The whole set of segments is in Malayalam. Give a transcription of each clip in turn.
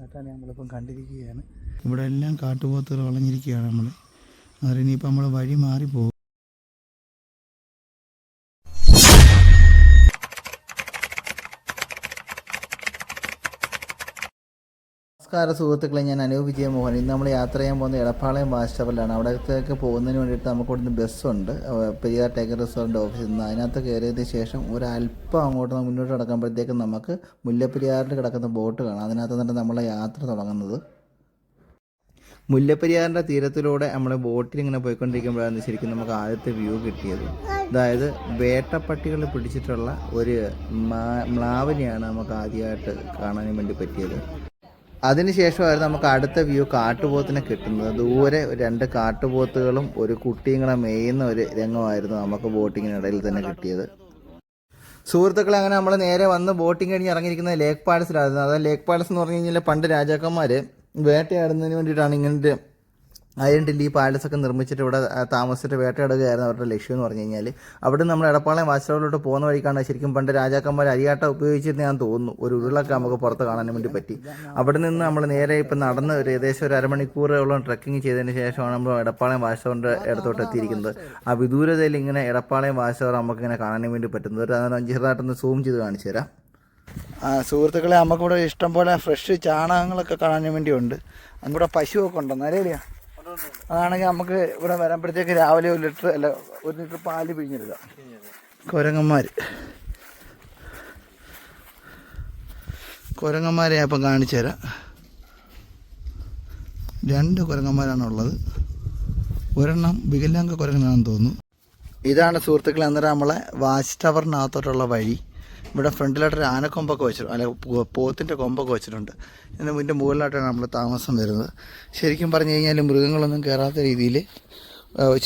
കാട്ടാനെ നമ്മളിപ്പം കണ്ടിരിക്കുകയാണ്. ഇവിടെ എല്ലാം കാട്ടുപോത്തുകൾ വളഞ്ഞിരിക്കുകയാണ്. നമ്മൾ അതിനിപ്പോൾ നമ്മൾ വഴി മാറിപ്പോകും. നമസ്കാര സുഹൃത്തുക്കളെ, ഞാൻ അനൂപ് വിജയമോഹൻ. ഇന്ന് നമ്മൾ യാത്ര ചെയ്യാൻ പോകുന്ന എടപ്പാളയം വാസ്റ്റവറിലാണ്. അവിടത്തേക്ക് പോകുന്നതിന് വേണ്ടിയിട്ട് നമുക്ക് ഇവിടുന്ന് ബസ്സുണ്ട്, പെരിയാർ ടൈഗർ റിസോർട്ടിൻ്റെ ഓഫീസിൽ നിന്ന്. അതിനകത്ത് കയറിയതിന് ശേഷം ഒരല്പം അങ്ങോട്ട് മുന്നോട്ട് കിടക്കുമ്പോഴത്തേക്കും നമുക്ക് മുല്ലപ്പെരിയാറിൽ കിടക്കുന്ന ബോട്ട് കാണാം. അതിനകത്ത് നിന്നിട്ട് നമ്മളെ യാത്ര തുടങ്ങുന്നത്. മുല്ലപ്പെരിയാറിൻ്റെ തീരത്തിലൂടെ നമ്മൾ ബോട്ടിൽ ഇങ്ങനെ പോയിക്കൊണ്ടിരിക്കുമ്പോഴാണ് ശരിക്കും നമുക്ക് ആദ്യത്തെ വ്യൂ കിട്ടിയത്. അതായത് വേട്ടപ്പട്ടികൾ പിടിച്ചിട്ടുള്ള ഒരു മ്ലാവിനെയാണ് നമുക്ക് ആദ്യമായിട്ട് കാണാൻ വേണ്ടി പറ്റിയത്. അതിനുശേഷമായിരുന്നു നമുക്ക് അടുത്ത വ്യൂ കാട്ടുപോത്തിനെ കിട്ടുന്നത്. ദൂരെ 2 കാട്ടുപോത്തുകളും ഒരു കുട്ടിയും കൂടെ മേയുന്ന ഒരു രംഗമായിരുന്നു നമുക്ക് ബോട്ടിങ്ങിനിടയിൽ തന്നെ കിട്ടിയത്. സുഹൃത്തുക്കളെ, അങ്ങനെ നമ്മൾ നേരെ വന്ന് ബോട്ടിങ് കഴിഞ്ഞ് ഇറങ്ങിയിരിക്കുന്നത് ലേക്ക് പാലസിലായിരുന്നു. അതായത് ലേക്ക് പാലസ് എന്ന് പറഞ്ഞു കഴിഞ്ഞാൽ പണ്ട് രാജാക്കന്മാർ വേട്ടയാടുന്നതിന് വേണ്ടിയിട്ടാണ് ഇങ്ങനത്തെ അതിൻ്റെ ഈ പാലസൊക്കെ നിർമ്മിച്ചിട്ട് ഇവിടെ താമസിച്ചിട്ട് വേട്ടയാടുകയായിരുന്നു അവരുടെ ലക്ഷ്യം എന്ന് പറഞ്ഞു കഴിഞ്ഞാൽ. അവിടെ നമ്മൾ എടപ്പാളയം വാസ്റ്റവറിലോട്ട് പോകുന്ന വഴിക്കാണ് ശരിക്കും പണ്ട് രാജാക്കന്മാർ അരിയാട്ട ഉപയോഗിച്ചിട്ട് ഞാൻ തോന്നുന്നു ഒരു ഉരുളൊക്കെ നമുക്ക് പുറത്ത് കാണാൻ വേണ്ടി പറ്റി. അവിടെ നിന്ന് നമ്മൾ നേരെ ഇപ്പം നടന്ന് ഏകദേശം ഒരു അരമണിക്കൂറോളം ട്രക്കിങ് ചെയ്തതിന് ശേഷമാണ് നമ്മൾ എടപ്പാളയം വാസ്റ്റവറിൻ്റെ ഇടത്തോട്ട് എത്തിയിരിക്കുന്നത്. ആ വിദൂരതയിൽ ഇങ്ങനെ എടപ്പാളയം വാസ്റ്റവർ നമുക്കിങ്ങനെ കാണാൻ വേണ്ടി പറ്റുന്നത്. ചെറുതായിട്ടൊന്ന് സൂം ചെയ്ത് കാണിച്ചു തരാം. സുഹൃത്തുക്കളെ, നമുക്കിവിടെ ഇഷ്ടംപോലെ ഫ്രഷ് ചാണകങ്ങളൊക്കെ കാണാൻ വേണ്ടിയുണ്ട്. അങ്ങൂടെ പശുവൊക്കെ ഉണ്ടോ നരേലിയാ? അതാണെങ്കിൽ നമുക്ക് ഇവിടെ വരുമ്പോഴത്തേക്ക് രാവിലെ 1 ലിറ്റർ പാല് പിഴിഞ്ഞെടുക്കാം. കുരങ്ങന്മാരെ ഞാൻ ഇപ്പം കാണിച്ചു തരാം. 2 കുരങ്ങന്മാരാണുള്ളത്. ഒരെണ്ണം വികലാംഗ കുരങ്ങനാണെന്ന് തോന്നുന്നു. ഇതാണ് സുഹൃത്തുക്കളെ അന്നേരം നമ്മളെ വാച്ച് ടവറിനകത്തോട്ടുള്ള വഴി. ഇവിടെ ഫ്രണ്ടിലായിട്ടൊരു ആനക്കൊമ്പൊക്കെ വെച്ചിട്ടുണ്ട്, അല്ല പോത്തിൻ്റെ കൊമ്പൊക്കെ വെച്ചിട്ടുണ്ട്. ഇതിൻ്റെ മുകളിലായിട്ടാണ് നമ്മൾ താമസം വരുന്നത്. ശരിക്കും പറഞ്ഞു കഴിഞ്ഞാൽ മൃഗങ്ങളൊന്നും കയറാത്ത രീതിയിൽ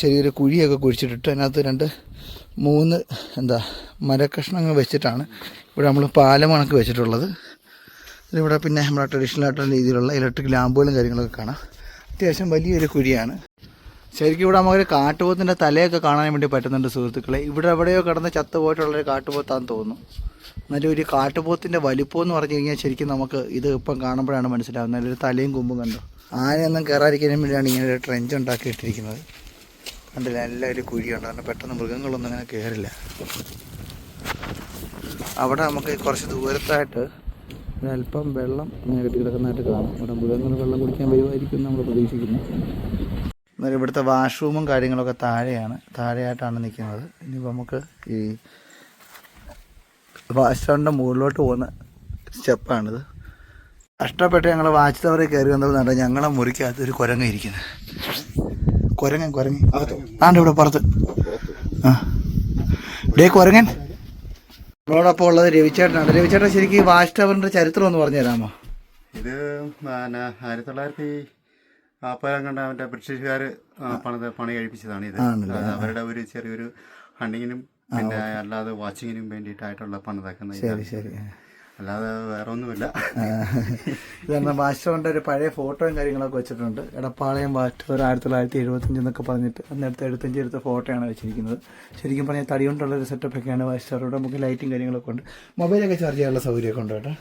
ചെറിയൊരു കുഴിയൊക്കെ കുഴിച്ചിട്ടിട്ട് അതിനകത്ത് 2-3 മരക്കഷ്ണങ്ങൾ വെച്ചിട്ടാണ് ഇവിടെ നമ്മൾ പാലം കണക്ക് വെച്ചിട്ടുള്ളത്. ഇവിടെ പിന്നെ നമ്മുടെ ട്രഡീഷണൽ ആയിട്ടുള്ള രീതിയിലുള്ള ഇലക്ട്രിക് ലാമ്പുകളും കാര്യങ്ങളൊക്കെ കാണാം. അത്യാവശ്യം വലിയൊരു കുഴിയാണ്. ശരിക്കും ഇവിടെ നമുക്കൊരു കാട്ടുപോത്തിൻ്റെ തലയൊക്കെ കാണാൻ വേണ്ടി പറ്റുന്നുണ്ട് സുഹൃത്തുക്കളെ. ഇവിടെ എവിടെയോ കിടന്ന് ചത്തുപോയിട്ടുള്ളൊരു കാട്ടുപോത്താന്ന് തോന്നുന്നു. എന്നാലും ഒരു കാട്ടുപോത്തിൻ്റെ വലിപ്പം എന്ന് പറഞ്ഞു കഴിഞ്ഞാൽ ശരിക്കും നമുക്ക് ഇത് ഇപ്പം കാണുമ്പോഴാണ് മനസ്സിലാവുന്നത്. നല്ലൊരു തലയും കൊമ്പും കണ്ടോ. ആനയൊന്നും കയറാതിരിക്കാൻ വേണ്ടിയാണ് ഇങ്ങനെ ഒരു ട്രെഞ്ച് ഉണ്ടാക്കിയിട്ടിരിക്കുന്നത്. കണ്ടില്ല, നല്ലൊരു കുഴിയുണ്ട്. കാരണം പെട്ടെന്ന് മൃഗങ്ങളൊന്നും അങ്ങനെ കയറില്ല. അവിടെ നമുക്ക് കുറച്ച് ദൂരത്തായിട്ട് ഒരല്പം വെള്ളം ഇങ്ങനെ കെട്ടി കിടക്കുന്നതായിട്ട് കാണാം. ഇവിടെ മൃഗങ്ങൾ വെള്ളം കുടിക്കാൻ വരുമായിരിക്കും നമ്മൾ പ്രതീക്ഷിക്കുന്നു. എന്നാലും ഇവിടുത്തെ വാഷ്റൂമും കാര്യങ്ങളൊക്കെ താഴെയായിട്ടാണ് നിൽക്കുന്നത്. ഇനിയിപ്പോൾ നമുക്ക് ഈ വാച്ച് ടവറിൻ്റെ മുകളിലോട്ട് പോകുന്ന സ്റ്റെപ്പാണിത്. കഷ്ടപ്പെട്ട് ഞങ്ങൾ വാച്ച് ടവറിൽ കയറി വന്നപ്പോൾ ഞങ്ങളെ മുറിക്കകത്തൊരു കുരങ്ങ ഇരിക്കുന്നത്. കുരങ്ങൻ ആണ്ട് ഇവിടെ പുറത്ത്. ഇവിടെ കുരങ്ങൻ. നമ്മളോടൊപ്പം ഉള്ളത് രവിച്ചേട്ടനാണ്. രവിച്ചേട്ടൻ ശരിക്കും വാച്ച് ടവറിൻ്റെ ചരിത്രം ഒന്ന് പറഞ്ഞു തരാമോ? ഇത് 1940 കണ്ട അവൻ്റെ ബ്രിട്ടീഷുകാർ പണി കഴിപ്പിച്ചതാണ് ഇത്. അവരുടെ ഒരു ചെറിയൊരു ഹണ്ടിങ്ങിനും പിന്നെ അല്ലാതെ വാച്ചിങ്ങിനും വേണ്ടിയിട്ടായിട്ടുള്ള പണിതാക്കുന്ന. ശരി. അല്ലാതെ വേറെ ഒന്നുമില്ല. ഇതാണ് വാച്ച് ടവറിൻ്റെ ഒരു പഴയ ഫോട്ടോയും കാര്യങ്ങളൊക്കെ വെച്ചിട്ടുണ്ട്. എടപ്പാളയം വാച്ച് ടവർ 1975 എന്നൊക്കെ പറഞ്ഞിട്ട് അന്നേരത്തെ 75 എടുത്ത ഫോട്ടോയാണ് വെച്ചിരിക്കുന്നത്. ശരിക്കും പറഞ്ഞാൽ തടി കൊണ്ടുള്ളൊരു സെറ്റപ്പൊക്കെയാണ് വാച്ച് ടവറിലൂടെ. നമുക്ക് ലൈറ്റും കാര്യങ്ങളൊക്കെ ഉണ്ട്. മൊബൈലൊക്കെ ചാർജ് ചെയ്യാനുള്ള സൗകര്യമൊക്കെ ഉണ്ട് കേട്ടോ.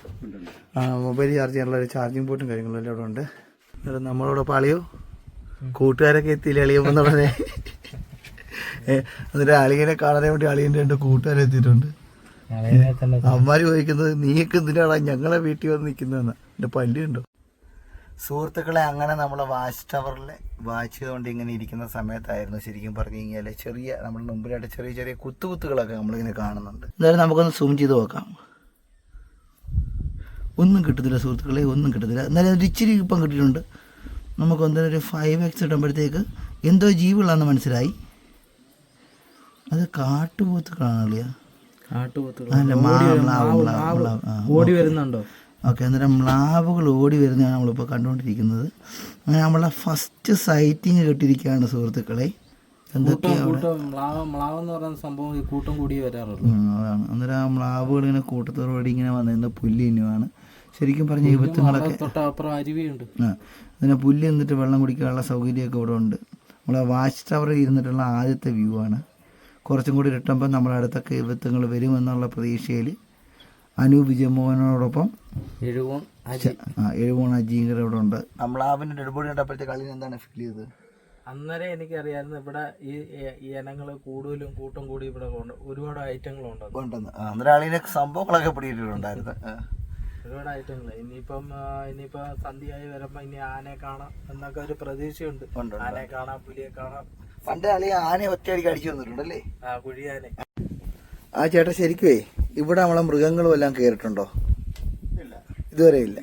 മൊബൈൽ ചാർജ് ചെയ്യാനുള്ള ഒരു ചാർജിങ് പോർട്ടും കാര്യങ്ങളും എല്ലാം ഇവിടെ ഉണ്ട്. നമ്മളോട് പാളിയോ കൂട്ടുകാരൊക്കെ എത്തിയില്ല അളിയപ്പോൾ പറഞ്ഞേ. എന്നിട്ട് അളിയനെ കാണാൻ വേണ്ടി അളിയൻ്റെ 2 കൂട്ടുകാരെ എത്തിയിട്ടുണ്ട്. അമ്മമാര് ചോദിക്കുന്നത് നീയൊക്കെ എന്തിനാണ് ഞങ്ങളെ വീട്ടിൽ വന്ന് നിൽക്കുന്നതെന്ന്. എൻ്റെ പല്ലുണ്ടോ? സുഹൃത്തുക്കളെ, അങ്ങനെ നമ്മളെ വാച്ച് ടവറിൽ വാച്ച് ചെയ്തുകൊണ്ട് ഇങ്ങനെ ഇരിക്കുന്ന സമയത്തായിരുന്നു ശരിക്കും പറഞ്ഞു കഴിഞ്ഞാൽ നമ്മുടെ മുമ്പിലായിട്ട് ചെറിയ കുത്തുകളൊക്കെ നമ്മളിങ്ങനെ കാണുന്നുണ്ട്. എന്തായാലും നമുക്കൊന്ന് സൂം ചെയ്ത് നോക്കാം. ഒന്നും കിട്ടത്തില്ല സുഹൃത്തുക്കളെ, ഒന്നും കിട്ടത്തില്ല. എന്നാലും ഒരു ഇച്ചിരി ഇപ്പം കിട്ടിയിട്ടുണ്ട്. നമുക്ക് എന്തായാലും ഒരു 5x ഇടുമ്പോഴത്തേക്ക് എന്തോ ജീവികളാണെന്ന് മനസ്സിലായി. അത് കാട്ടുപോത്തുകളാണല്ലേ? ഓടി വരുന്നുണ്ടോ? ഓക്കെ, അന്നേരം മ്ലാവുകൾ ഓടി വരുന്നതാണ് നമ്മളിപ്പോൾ കണ്ടുകൊണ്ടിരിക്കുന്നത്. അങ്ങനെ നമ്മളെ ഫസ്റ്റ് സൈറ്റിങ് കിട്ടിയിരിക്കുകയാണ് സുഹൃത്തുക്കളെ. എന്തൊക്കെയാണ് സംഭവം കൂട്ടം കൂടി വരാറുള്ളൂ. അതാണ്. അന്നേരം ആ മ്ലാവുകൾ ഇങ്ങനെ കൂട്ടത്തോടുകൂടി ഇങ്ങനെ വന്നിരുന്ന പുല്ല് തന്നെയാണ് ശരിക്കും പറഞ്ഞ വിപത്തുകളൊക്കെ. അതിനെ പുല്ല് നിന്നിട്ട് വെള്ളം കുടിക്കാനുള്ള സൗകര്യമൊക്കെ ഇവിടെ ഉണ്ട്. നമ്മളെ വാച്ച് ടവറിൽ ഇരുന്നിട്ടുള്ള ആദ്യത്തെ വ്യൂ ആണ്. കുറച്ചും കൂടി കിട്ടുമ്പോൾ നമ്മുടെ അടുത്തൊക്കെ വിപത്തുകൾ വരുമെന്നുള്ള പ്രതീക്ഷയിൽ അനു വിജയമോഹനോടൊപ്പം എഴുവോൻ അജി. എഴുപോണ അജീങ്കർ ഇവിടെ ഉണ്ട്. മ്ലാവിൻ്റെ ഡെഡ് ബോഡി കണ്ടപ്പോഴത്തേക്ക് കളിയിൽ എന്താണ് ഫീൽ ചെയ്തത്? അന്നേരം എനിക്കറിയായിരുന്നു ഇവിടെ ഈ ഇനങ്ങൾ കൂടുതലും കൂട്ടം കൂടി ഇവിടെ ഒരുപാട് ഐറ്റങ്ങളുണ്ട്. ഉണ്ടെന്ന്. അന്നേരം ആളിനെ സംഭവങ്ങളൊക്കെ പിടിയിട്ടുണ്ടായിരുന്നു. ഒരുപാട് ഐറ്റങ്ങൾ. ഇനിയിപ്പോ സന്ധ്യയായി വരുമ്പോ ഇനി ആനയെ കാണാം എന്നൊക്കെ ഒരു പ്രതീക്ഷയുണ്ട്. ആനയെ കാണാം, പുലിയെ കാണാം. പണ്ട് ആളി ആനയെ ഒറ്റയടിക്ക് അടിച്ചു വന്നിട്ടുണ്ടല്ലേ? കുഴിയാനെ. ആ ചേട്ടാ, ശരിക്കുവേ ഇവിടെ നമ്മളെ മൃഗങ്ങളും എല്ലാം കയറിയിട്ടുണ്ടോ? ഇല്ല, ഇതുവരെ ഇല്ല.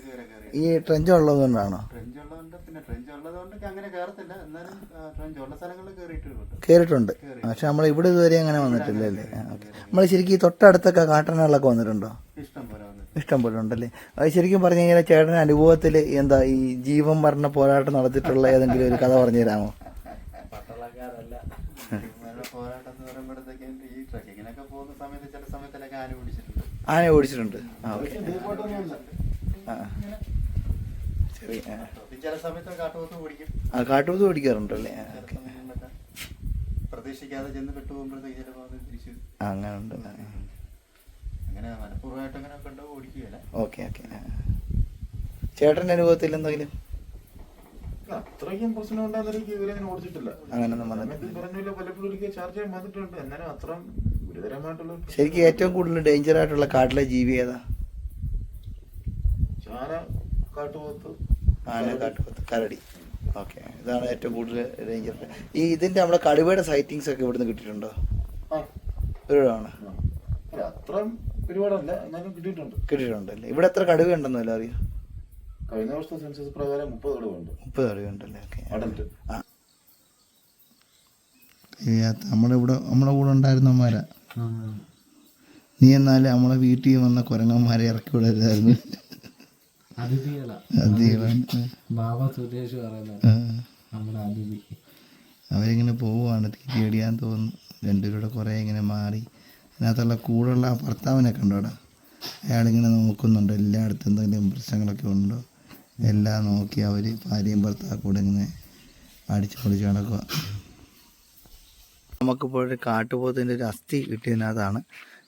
ഈ ട്രെഞ്ച് ഉള്ളത് കൊണ്ടാണോ? ട്രെഞ്ച് ഉള്ളതുകൊണ്ട്, പിന്നെ ട്രെഞ്ച് ഉള്ളതുകൊണ്ട് അങ്ങനെ കയറത്തില്ല. എന്നാലും ട്രെഞ്ച് ഉള്ള സ്ഥലങ്ങളിൽ കയറിയിട്ടുണ്ട്. പക്ഷെ നമ്മൾ ഇവിടെ ഇതുവരെ അങ്ങനെ വന്നിട്ടില്ല അല്ലേ? നമ്മൾ ശരിക്കും ഈ തൊട്ടടുത്തൊക്കെ കാട്ടനാളൊക്കെ വന്നിട്ടുണ്ടോ? ഇഷ്ടം പോലെ ഉണ്ടല്ലേ? അത് ശരിക്കും പറഞ്ഞു കഴിഞ്ഞാൽ ചേട്ടൻ്റെ അനുഭവത്തിൽ എന്താ ഈ ജീവൻ മരണ പോരാട്ടം നടത്തിയിട്ടുള്ള ഏതെങ്കിലും ഒരു കഥ പറഞ്ഞു തരാമോ? പോരാട്ടം എന്ന് പറയുമ്പോഴത്തേക്ക് ഈ ട്രക്കിങ്ങിനൊക്കെ പോകുന്ന സമയത്ത് ചില സമയത്തിലൊക്കെ ആന ഓടിച്ചിട്ടുണ്ട്. ആന ഓടിച്ചിട്ടുണ്ട്. ശരി. ചില സമയത്ത് കാട്ടുപോത്ത് ഓടിക്കും. കാട്ടുപോത്ത് ഓടിക്കാറുണ്ടല്ലേ? പ്രതീക്ഷിക്കാതെ ചെന്ന് പെട്ടുപോകുമ്പോഴത്തേക്ക് ചിലപ്പോൾ അത് തിരിച്ച് അങ്ങനെ ഉണ്ട്. അങ്ങനെ മനഃപൂർവ്വമായിട്ട് അങ്ങനെ കണ്ടു ഓടിക്കുകയല്ല. ഓക്കെ. ചേട്ടൻ്റെ അനുഭവത്തിൽ എന്തെങ്കിലും അത്രയ്ക്കും പ്രശ്നം ഉണ്ടാകുന്ന ഇവരങ്ങനെ ഓടിച്ചിട്ടില്ല. അങ്ങനെയൊന്നും വന്നിട്ടില്ല. പറഞ്ഞില്ല, പലപ്പോഴും ചാർജ് ചെയ്യാൻ വന്നിട്ടുണ്ട്. എന്നാലും അത്ര ഗുരുതരമായിട്ടുള്ള. ശരിക്കും ഏറ്റവും കൂടുതൽ ഡേഞ്ചർ ആയിട്ടുള്ള കാട്ടിലെ ജീവി ഏതാ? ചാന, കാട്ടുപോത്ത്, ആന, കാട്ടുപോത്ത്, കരടി. ഓക്കെ, ഇതാണ് ഏറ്റവും കൂടുതൽ ഡേഞ്ചർ. ഈ ഇതിന്റെ നമ്മുടെ കടുവയുടെ സൈറ്റിങ്സ് ഒക്കെ ഇവിടുന്ന് കിട്ടിയിട്ടുണ്ടോ? ഒരുപാടാണ്. അത്ര ഒരുപാടല്ല, എന്നാലും കിട്ടിയിട്ടുണ്ടല്ലേ? ഇവിടെ എത്ര കടുവ ഉണ്ടെന്നോ എല്ലാം അറിയാം? കഴിഞ്ഞ വർഷത്തെ സെൻസസ് പ്രകാരം 30 കടുവയുണ്ട്. 30 കടുവയുണ്ടല്ലേ? ഓക്കെ. അഡൽട്ട്. നമ്മുടെ കൂടെ ഉണ്ടായിരുന്നമാരാ. നീ എന്നാലും നമ്മളെ വീട്ടിൽ വന്ന കുരങ്ങന്മാരെ ഇറക്കി വിടരുതായിരുന്നു. അവരിങ്ങനെ പോവുകയാണ്, തീറ്റി അടിയാൻ തോന്നുന്നു. രണ്ടുപേരുടെ കുറേ ഇങ്ങനെ മാറി. അതിനകത്തുള്ള കൂടെയുള്ള ആ ഭർത്താവിനെ കണ്ടോടാ, അയാളിങ്ങനെ നോക്കുന്നുണ്ട് എല്ലായിടത്തും എന്തെങ്കിലും പ്രശ്നങ്ങളൊക്കെ ഉണ്ടോ എല്ലാം നോക്കി. അവർ ഭാര്യയും ഭർത്താവും കൂടെ ഇങ്ങനെ അടിച്ചു പൊളിച്ച് നടക്കുക. നമുക്കിപ്പോൾ ഒരു കാട്ടുപോത്തിൻ്റെ ഒരു അസ്ഥി കിട്ടിയതിനകത്താണ്.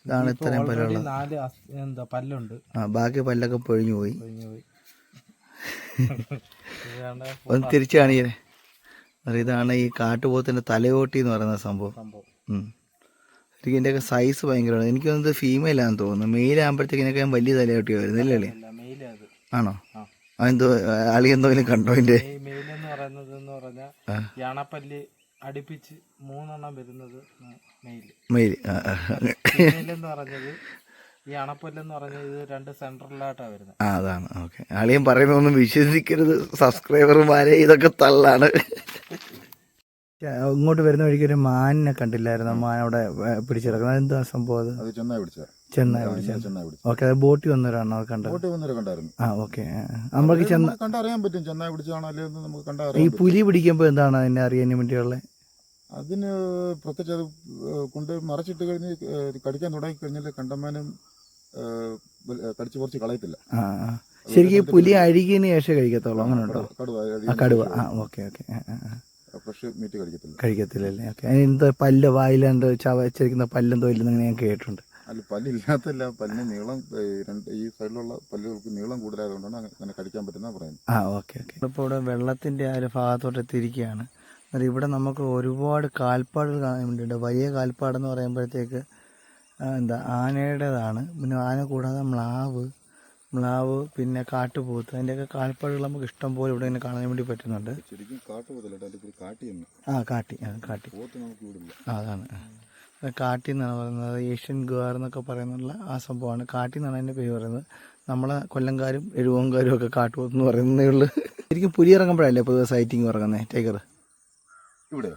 ഇതാണ് ഇത്രയും പല്ലുള്ളത്. 4 പല്ലുണ്ട്. ബാക്കി പല്ലൊക്കെ പൊഴിഞ്ഞു പോയി. ഒന്ന് തിരിച്ചു കാണിക്കേ. ഇതാണ് ഈ കാട്ടുപോത്തിൻ്റെ തലയോട്ടി എന്ന് പറയുന്ന സംഭവം. ശരിക്കും ഇതിൻ്റെയൊക്കെ സൈസ് ഭയങ്കരമാണ്. എനിക്ക് തോന്നുന്നത് ഫീമെയിലാണെന്ന് തോന്നുന്നു. മെയിലാകുമ്പോഴത്തേക്ക് ഇതിനൊക്കെ വലിയ തലയോട്ടി വരുന്നില്ലല്ലേ? ആണോ? അതെന്തോ ആളി എന്തെങ്കിലും കണ്ടോ? ഇതിൻ്റെ മെയിലെന്ന് പറഞ്ഞാൽ യാണപ്പല്ല് അടുപ്പിച്ച് 3 വരുന്നത് മെയിൽ. എന്ന് പറഞ്ഞത് ഈ അണപ്പല്ലെന്ന് പറഞ്ഞത് ഇത് 2 സെൻട്രലായിട്ടാണ് വരുന്നത്. അതാണ്. ഓക്കെ. ആളിയും പറയുന്നതൊന്നും വിശ്വസിക്കരുത് സബ്സ്ക്രൈബർമാരെ, ഇതൊക്കെ തള്ളാണ്. ഇങ്ങോട്ട് വരുന്ന വഴിക്ക് ഒരു മാനിനെ കണ്ടില്ലായിരുന്നു? മാൻ അവിടെ പിടിച്ചിറക്കുന്നത് എന്താ സംഭവം? അത് ചെന്നായി പിടിച്ച. ഓക്കെ, അത് ബോട്ടിൽ വന്നവരാണോ കണ്ടത്? ഓക്കെ. നമുക്ക് കണ്ടറിയാൻ പറ്റും ചെന്നായി പിടിച്ചാണോ അല്ലെന്ന് നമുക്ക് കണ്ടറിയാം. ഈ പുലി പിടിക്കുമ്പോൾ എന്താണ് അതിനെ അറിയാൻ വേണ്ടിയുള്ളത്? അതിന് പ്രത്യേകിച്ച് അത് കൊണ്ട് മറച്ചിട്ട് കഴിഞ്ഞ് കടിക്കാൻ തുടങ്ങി കഴിഞ്ഞാൽ കണ്ടമാനം കടിച്ചു കുറച്ച് കളയത്തില്ല. ശരിക്കും പുലി അഴുകിയതിന് ശേഷം കഴിക്കത്തുള്ളൂ, അങ്ങനെ ഉണ്ടോ? കടുവ. ഓക്കെ. ഫ്രഷ് മീറ്റ് കഴിക്കത്തില്ലല്ലേ? ഓക്കെ. എന്താ പല്ല് വായിലെന്തോ ചവച്ചിരിക്കുന്ന പല്ലെന്തോ ഇല്ലെന്ന് ഞാൻ കേട്ടിട്ടുണ്ട്. അല്ല, പല്ലില്ലാത്തല്ല, പല്ലിന് നീളം ഈ സൈഡിലുള്ള പല്ലുകൾക്ക് നീളം കൂടുതലായതുകൊണ്ടാണ് അങ്ങനെ കടിക്കാൻ പറ്റുന്ന പറയുന്നത്. ഓക്കെ. ഇപ്പോൾ ഇവിടെ വെള്ളത്തിൻ്റെ ആ ഒരു ഭാഗത്തോട്ട് എത്തിയിരിക്കുകയാണ്. എന്നാൽ ഇവിടെ നമുക്ക് ഒരുപാട് കാൽപ്പാടുകൾ കാണാൻ വേണ്ടിയിട്ട്. വലിയ കാൽപ്പാടെന്ന് പറയുമ്പോഴത്തേക്ക് ആനയുടേതാണ്. പിന്നെ ആന കൂടാതെ മ്ലാവ് പിന്നെ കാട്ടുപോത്ത്, അതിൻ്റെയൊക്കെ കാൽപ്പാടുകൾ നമുക്ക് ഇഷ്ടം പോലെ ഇവിടെ ഇങ്ങനെ കാണാൻ വേണ്ടി പറ്റുന്നുണ്ട്. അതാണ് കാട്ടി എന്നാണ് പറയുന്നത്. ഏഷ്യൻ ഗുവാർ എന്നൊക്കെ പറയുന്നുള്ള ആ സംഭവമാണ്. കാട്ടി എന്നാണ് അതിൻ്റെ പേര് പറയുന്നത്. നമ്മളെ കൊല്ലംകാരും എഴുവങ്കാരും ഒക്കെ കാട്ടുപോത്തെന്ന് പറയുന്നതേ ഉള്ളൂ. ശരിക്കും പുലി ഇറങ്ങുമ്പോഴല്ലേ പൊതുവെ സൈറ്റിങ് ഇറങ്ങുന്നത്? ടൈഗർ ഇവിടെ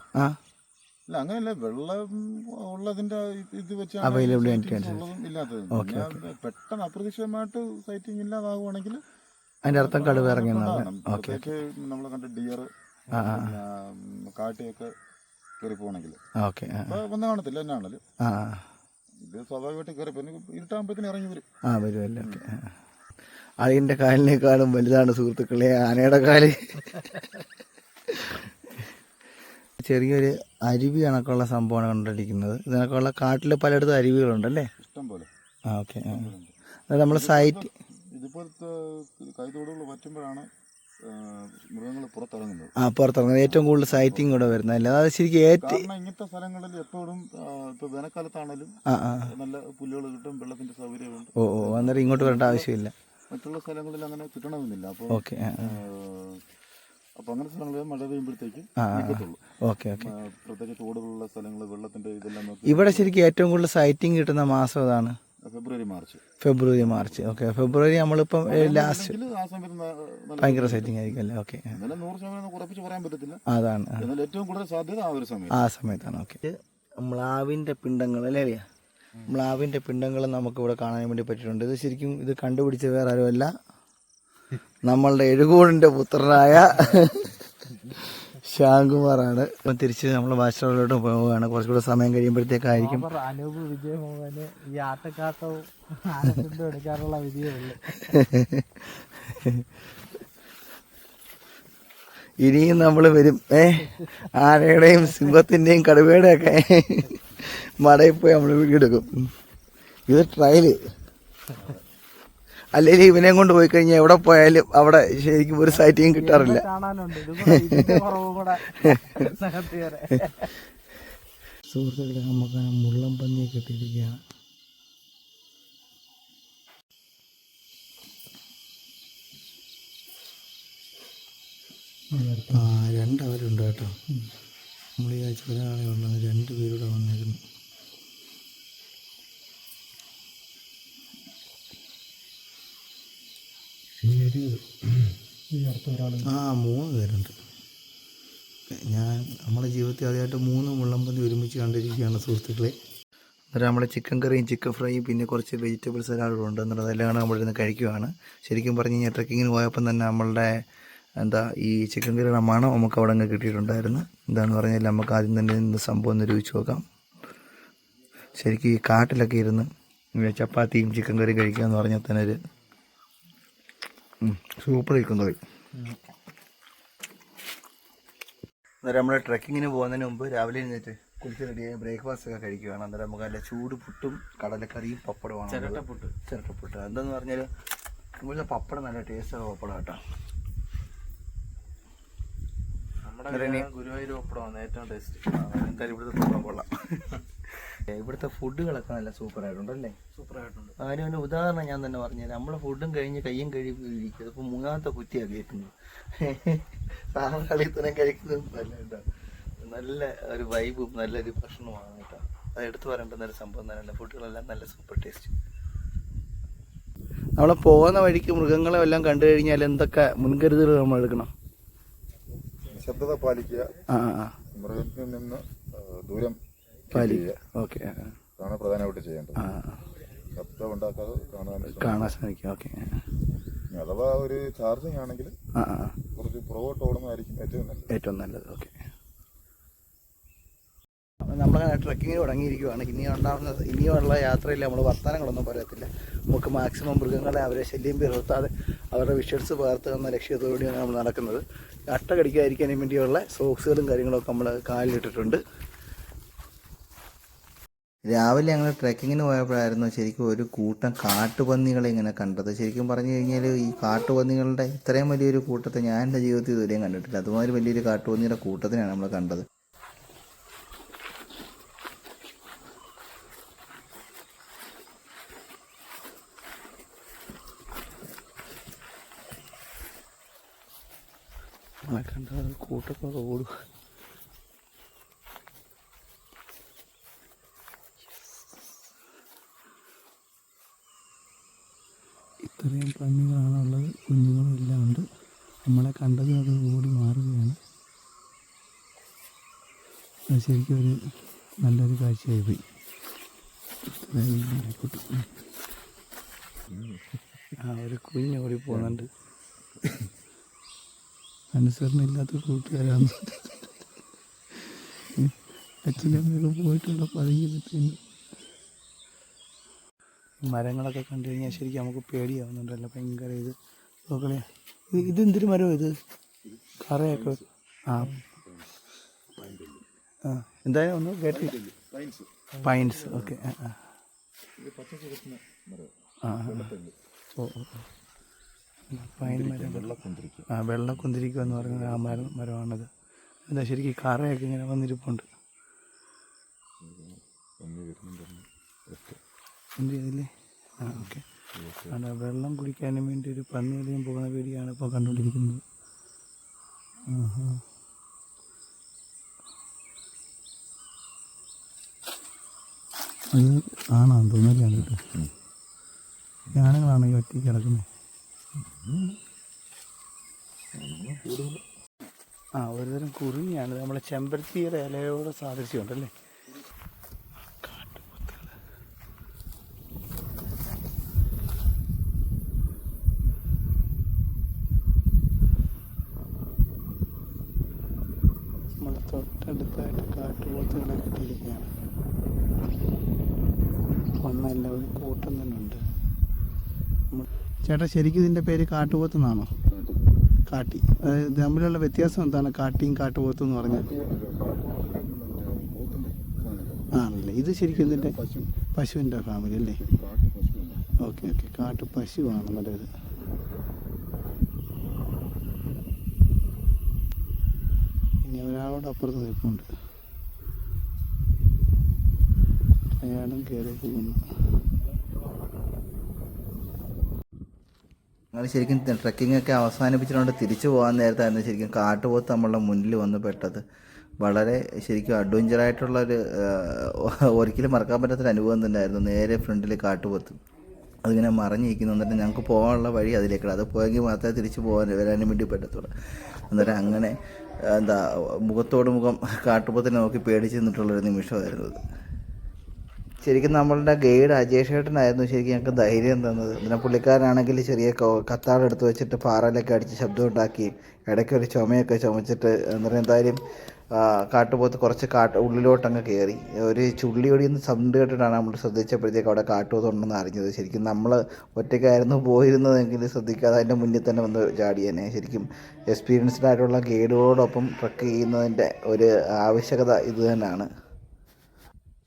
അല്ല, അങ്ങനെയല്ല, വെള്ളം ഉള്ളതിന്റെ ഇത് വെച്ചാണ് പെട്ടെന്ന് അപ്രതീക്ഷിതമായിട്ട് സൈറ്റിംഗ് ഇല്ലാതാവുകയാണെങ്കിൽ അതിന്റെ അർത്ഥം കടുവ ഇറങ്ങിയെന്നാണ്. നമ്മൾ കണ്ട ഡിയർ കാട്ടിയൊക്കെ കയറി പോകണമെങ്കിൽ ഒന്നും കാണത്തില്ല. എന്നാണല്ലോ ഇത് സ്വാഭാവികമായിട്ട് കയറി പിന്നെ ഇരുട്ടാകുമ്പോഴത്തേന് ഇറങ്ങി വരുമല്ലോ. അതിന്റെ കാലിനേക്കാളും വലുതാണ് സുഹൃത്തുക്കളെ ആനയുടെ കാല്. ചെറിയൊരു അരുവി കണക്കുള്ള സംഭവമാണ് കണ്ടിരിക്കുന്നത്. ഇതിനൊക്കെയുള്ള കാട്ടിൽ പലയിടത്തും അരുവികളുണ്ടല്ലേ? ഇഷ്ടം പോലെ. ഓക്കെ. നമ്മൾ സൈറ്റ് ഇതുപോലത്തെ കൈതോടുകൾ പറ്റുമ്പോഴാണ് മൃഗങ്ങൾ പുറത്തിറങ്ങുന്നത്. പുറത്തിറങ്ങുന്നത് ഏറ്റവും കൂടുതൽ സൈറ്റിംഗ് കൂടെ വരുന്നത് അല്ലേ? അത് ശരിക്കും കാരണം ഇങ്ങനത്തെ സ്ഥലങ്ങളിൽ എപ്പോഴും ഇപ്പൊ വേനൽക്കാലത്താണേലും നല്ല പുല്ലുകൾ കിട്ടും, വെള്ളത്തിന്റെ സൗകര്യമുണ്ട്. അന്നേരം ഇങ്ങോട്ട് വരേണ്ട ആവശ്യമില്ല. മറ്റുള്ള സ്ഥലങ്ങളിൽ അങ്ങനെ കിട്ടണമെന്നില്ല. അപ്പോൾ ഓക്കെ. അപ്പൊ അങ്ങനെ സ്ഥലങ്ങളിൽ മഴ പെയ്യുമ്പോഴത്തേക്കും കിട്ടുള്ളൂ. ഓക്കെ. പ്രത്യേകിച്ച് തോടുകളുള്ള സ്ഥലങ്ങൾ വെള്ളത്തിന്റെ ഇതെല്ലാം നോക്കി. ഇവിടെ ശരിക്കും ഏറ്റവും കൂടുതൽ സൈറ്റിംഗ് കിട്ടുന്ന മാസം ഏതാണ്? ഫെബ്രുവരി മാർച്ച്. ഓക്കെ. ഫെബ്രുവരി നമ്മളിപ്പം ലാസ്റ്റ് ഭയങ്കര സൈറ്റിംഗ് ആയിരിക്കും അല്ലേ? ഓക്കെ. 100% ഉറപ്പിച്ച് പറയാൻ പറ്റത്തില്ല. അതാണ് ഏറ്റവും കൂടുതൽ സാധ്യത ആ സമയത്താണ്. ഓക്കെ. മ്ലാവിന്റെ പിണ്ടങ്ങൾ അല്ലേ? മ്ലാവിന്റെ പിണ്ടങ്ങൾ നമുക്ക് ഇവിടെ കാണാൻ വേണ്ടി പറ്റിയിട്ടുണ്ട്. ഇത് ശരിക്കും ഇത് കണ്ടുപിടിച്ച വേറെ ആരുമല്ല, നമ്മളുടെ എഴുകൂടിന്റെ പുത്രനായ ശ്യാംകുമാറാണ്. ഇപ്പം തിരിച്ച് നമ്മൾ ബാച്ചിലോട്ട് പോവുകയാണ്. കുറച്ചുകൂടെ സമയം കഴിയുമ്പോഴത്തേക്കായിരിക്കും അനൂപ് വിജയമോഹന് ഈ ആട്ടക്കാട്ടവും ആനപ്പിണ്ടും എടുക്കാനുള്ള വിധിയുള്ളൂ. ഇനിയും നമ്മൾ വരും. ആനയുടെയും സിംഹത്തിന്റെയും കടുവയുടെയും ഒക്കെ മടയിൽ പോയി നമ്മൾ വീടെടുക്കും. ഇത് ട്രയല്. അല്ലെങ്കിൽ ഇവനെ കൊണ്ട് പോയി കഴിഞ്ഞാൽ എവിടെ പോയാലും അവിടെ ശരിക്കും ഒരു സൈറ്റിങ് കിട്ടാറില്ല. സുഹൃത്തുക്കളെ, നമുക്ക് മുള്ളം പന്നിയെ കിട്ടിയിരിക്കുകയാണ്. രണ്ടവരുണ്ട് കേട്ടോ. നമ്മൾ ഈ ആഴ്ച ഒരാളെ ഉള്ളത്, 2 പേരൂടെ വന്നേക്കുന്നു. ആ 3 പേരുണ്ട്. ഞാൻ നമ്മുടെ ജീവിതത്തിൽ ആദ്യമായിട്ട് 3 മുള്ളംപന്തി ഒരുമിച്ച് കണ്ടിരിക്കുകയാണ് സുഹൃത്തുക്കളെ. അന്നേരം നമ്മുടെ ചിക്കൻ കറിയും ചിക്കൻ ഫ്രൈയും പിന്നെ കുറച്ച് വെജിറ്റബിൾ സലാഡും ഉണ്ട്. എന്നിട്ട് അതെല്ലാം നമ്മളിരുന്ന് കഴിക്കുകയാണ്. ശരിക്കും പറഞ്ഞു കഴിഞ്ഞാൽ ട്രക്കിങ്ങിന് പോയപ്പം തന്നെ നമ്മളുടെ ഈ ചിക്കൻ കറിയുടെ മണം നമുക്ക് അവിടെ അങ്ങ് കിട്ടിയിട്ടുണ്ടായിരുന്നു. എന്താണെന്ന് പറഞ്ഞാൽ നമുക്ക് ആദ്യം തന്നെ ഇന്ന് സംഭവം നിരൂപിച്ച് നോക്കാം. ശരിക്കും ഈ കാട്ടിലൊക്കെ ഇരുന്ന് ചപ്പാത്തിയും ചിക്കൻ കറിയും കഴിക്കുക എന്ന് പറഞ്ഞാൽ തന്നെ ഒരു സൂപ്പർ ചിക്കൻ കറി. അന്നേരം നമ്മൾ ട്രക്കിങ്ങിന് പോകുന്നതിന് മുമ്പ് രാവിലെ എഴുന്നേറ്റ് കുളിച്ച് റെഡിയായി ബ്രേക്ക്ഫാസ്റ്റ് ഒക്കെ കഴിക്കുകയാണ്. അന്നേരം നമുക്ക് നല്ല ചൂട് പുട്ടും കടലക്കറിയും പപ്പടമാണ്. ചിരട്ടപ്പുട്ട് എന്താന്ന് പറഞ്ഞാൽ ഇവിടുത്തെ പപ്പടം നല്ല ടേസ്റ്റുള്ള പപ്പടം കേട്ടോ. നമ്മുടെ ഗുരുവായൂർ പപ്പടമാണ് ഏറ്റവും ടേസ്റ്റ്. എന്തായാലും ഇവിടുത്തെ പപ്പടം കൊള്ളാം. ഇവിടുത്തെ ഫുഡുകളൊക്കെ നല്ല സൂപ്പറായിട്ടുണ്ടല്ലേ? സൂപ്പറായിട്ടുണ്ട്. അതിന് ഉദാഹരണം ഞാൻ തന്നെ പറഞ്ഞുതരാം. നമ്മളെ ഫുഡും കഴിഞ്ഞ് കയ്യും കഴുകിയിരിക്കുന്നത് ഇപ്പോൾ 3ാമത്തെ കുറ്റിയാണ് കേൾക്കുന്നത്. സാധാരണ കഴിക്കുന്നതും നല്ല ഒരു വൈബും നല്ലൊരു ഭക്ഷണമാണ് കേട്ടോ. അത് എടുത്തു പറയേണ്ടുന്ന ഒരു സംഭവം തന്നെയല്ല. ഫുഡുകളെല്ലാം നല്ല സൂപ്പർ ടേസ്റ്റ്. നമ്മൾ പോകുന്ന വഴിക്ക് മൃഗങ്ങളെ എല്ലാം കണ്ടു കഴിഞ്ഞാൽ എന്തൊക്കെ മുൻകരുതലുകൾ നമ്മൾ എടുക്കണം? ശബ്ദത പാലിക്കുക, മൃഗത്തിൽ നിന്ന് ദൂരം പാലിക്കുക. ഓക്കെ. അതാണ് പ്രധാനമായിട്ട് ചെയ്യേണ്ടത്. ശബ്ദം ഉണ്ടാക്കാതെ കാണാൻ ശ്രമിക്കുക. ഓക്കെ. അഥവാ ഒരു ചാർജിങ് ആണെങ്കിൽ കുറച്ച് പുറകോട്ട് ഓടുന്നതായിരിക്കും ഏറ്റവും നല്ലത്. ഓക്കെ. നമ്മളങ്ങനെ ട്രക്കിങ്ങിന് തുടങ്ങിയിരിക്കുകയാണ്. ഇനിയുള്ള യാത്രയിൽ നമ്മൾ വർത്തമാനങ്ങളൊന്നും പറയത്തില്ല. നമുക്ക് മാക്സിമം മൃഗങ്ങളെ അവരെ ശല്യം പെരുത്താതെ അവരുടെ വിഷ്വൽസ് പകർത്തുക എന്ന ലക്ഷ്യത്തോടെയാണ് നമ്മൾ നടക്കുന്നത്. അട്ട കടിക്കാതിരിക്കാനും വേണ്ടിയുള്ള സോക്സുകളും കാര്യങ്ങളൊക്കെ നമ്മൾ കാലിലിട്ടിട്ടുണ്ട്. രാവിലെ ഞങ്ങൾ ട്രെക്കിങ്ങിന് പോയപ്പോഴായിരുന്നു ശരിക്കും ഒരു കൂട്ടം കാട്ടുപന്നികളെ ഇങ്ങനെ കണ്ടത്. ശരിക്കും പറഞ്ഞു കഴിഞ്ഞാൽ ഈ കാട്ടുപന്നികളുടെ ഇത്രയും വലിയൊരു കൂട്ടത്തെ ഞാൻ എൻ്റെ ജീവിതത്തിൽ ഇതുവരെയും കണ്ടിട്ടില്ല. അതുമാതിരി വലിയൊരു കാട്ടുപന്നിയുടെ കൂട്ടത്തിനാണ് നമ്മൾ കണ്ടത്. കണ്ട കൂട്ടൊക്കെ ഓടുക. ഇത്രയും പന്നികളാണുള്ളത്. കുഞ്ഞുങ്ങളും എല്ലാം ഉണ്ട്. നമ്മളെ കണ്ടതും അത് ഓടി മാറുകയാണ്. അത് ശരിക്കും ഒരു നല്ലൊരു കാഴ്ചയായി പോയി. ഒരു കുഞ്ഞ് ഓടി പോകുന്നുണ്ട്. അനുസരണയില്ലാത്ത കൂട്ടുകാരാണ്. അച്ഛനമ്മയൊക്കെ പോയിട്ടുള്ള പതുങ്ങിയിട്ടുണ്ട്. മരങ്ങളൊക്കെ കണ്ടു കഴിഞ്ഞാൽ ശരിക്കും നമുക്ക് പേടിയാവുന്നുണ്ടല്ലോ. ഭയങ്കര ഇത് നോക്കണേ. ഇതെന്തൊരു മരമോ ഇത്? കറയൊക്കെ. എന്തായാലും ഒന്ന് കേട്ടില്ല. പൈൻസ്. ഓക്കെ. ഓ പൈൻ മരം, വെള്ളക്കുന്തിരിക്ക എന്ന് പറയുന്നത് ആ മരമാണത്. എന്താ ശരിക്കും കറയൊക്കെ ഇങ്ങനെ വന്നിരിപ്പുണ്ട്. എന്ത് ചെയ്തില്ലേ? ഓക്കെ. അവിടെ വെള്ളം കുടിക്കാനും വേണ്ടി ഒരു പന്നിയധികം പോകുന്ന വീഡിയോയാണ് ഇപ്പോൾ കണ്ടുകൊണ്ടിരിക്കുന്നത്. അത് ആണാന്ന് തോന്നുന്നില്ലാണ് കേട്ടോ. ഞാനുകളാണ് ഈ ഒറ്റയ്ക്ക് കിടക്കുന്നത്. ഒരുതരം കുറിഞ്ഞാണ്, നമ്മളെ ചെമ്പരത്തിയുടെ ഇലയോട് സാദൃശ്യമുണ്ടല്ലേ. നമ്മളെ തൊട്ടടുത്തായിട്ട് കാട്ടുപോത്തുകളെ കിട്ടിയിരിക്കുകയാണ്. ഒന്നല്ല, ഒരു കൂട്ടം തന്നെ ഉണ്ട്. ചേട്ടാ, ശരിക്കും ഇതിൻ്റെ പേര് കാട്ടുപോത്തെന്നാണോ? കാട്ടി. അതായത് തമ്മിലുള്ള വ്യത്യാസം എന്താണ് കാട്ടിയും കാട്ടുപോത്തും എന്ന് പറഞ്ഞാൽ? ആണല്ലേ. ഇത് ശരിക്കും ഇതിൻ്റെ പശുവിൻ്റെ ഫാമിലി അല്ലേ? Okay okay. കാട്ടു പശുവാണ് നല്ലത്. ഇനി ഒരാളോട് അപ്പുറത്ത് നിൽപ്പുണ്ട്, അയാളും കയറി പോകുന്നു. ഞങ്ങൾ ശരിക്കും ട്രക്കിംഗ് ഒക്കെ അവസാനിപ്പിച്ചിട്ടുണ്ട് തിരിച്ചു പോകാൻ നേരത്തായിരുന്നു ശരിക്കും കാട്ടുപോത്ത് നമ്മളുടെ മുന്നിൽ വന്ന് പെട്ടത്. വളരെ ശരിക്കും അഡ്വഞ്ചറായിട്ടുള്ളൊരു ഒരിക്കലും മറക്കാൻ പറ്റാത്തൊരു അനുഭവം തന്നെയായിരുന്നു. നേരെ ഫ്രണ്ടിൽ കാട്ടുപോത്ത് അതിങ്ങനെ മറിഞ്ഞിരിക്കുന്നു. എന്നിട്ട് ഞങ്ങൾക്ക് പോകാനുള്ള വഴി അതിലേക്കാണ്. അത് പോയെങ്കിൽ മാത്രമേ തിരിച്ച് വരാനും വേണ്ടി പറ്റത്തുള്ളൂ. അന്നേരം അങ്ങനെ എന്താ മുഖത്തോട് മുഖം കാട്ടുപോത്തിനെ നോക്കി പേടിച്ച് നിന്നിട്ടുള്ളൊരു നിമിഷമായിരുന്നു അത്. ശരിക്കും നമ്മളുടെ ഗൈഡ് അജയ് ചേട്ടനായിരുന്നു ശരിക്കും ഞങ്ങൾക്ക് ധൈര്യം തന്നത്. പിന്നെ പുള്ളിക്കാരനാണെങ്കിൽ ചെറിയ കത്താടെടുത്ത് വെച്ചിട്ട് പാറയിലൊക്കെ അടിച്ച് ശബ്ദം ഉണ്ടാക്കി ഇടയ്ക്കൊരു ചുമയൊക്കെ ചുമച്ചിട്ട് എന്നിട്ട് എന്തായാലും കാട്ടുപോത്ത് കുറച്ച് ഉള്ളിലോട്ടങ്ങ് കയറി. ഒരു ചുള്ളിയൊടിയെന്ന് സൗണ്ട് കേട്ടിട്ടാണ് നമ്മൾ ശ്രദ്ധിച്ചപ്പോഴത്തേക്ക് അവിടെ കാട്ടുപോത്ത് ഉണ്ടെന്ന് അറിഞ്ഞത്. ശരിക്കും നമ്മൾ ഒറ്റയ്ക്കായിരുന്നു പോയിരുന്നതെങ്കിൽ ശ്രദ്ധിക്കാതെ അതിൻ്റെ മുന്നിൽ തന്നെ വന്ന് ചാടിയേനെ. ശരിക്കും എക്സ്പീരിയൻസ്ഡ് ആയിട്ടുള്ള ഗൈഡുകളോടൊപ്പം ട്രക്ക് ചെയ്യുന്നതിൻ്റെ ഒരു ആവശ്യകത ഇത് തന്നെയാണ്.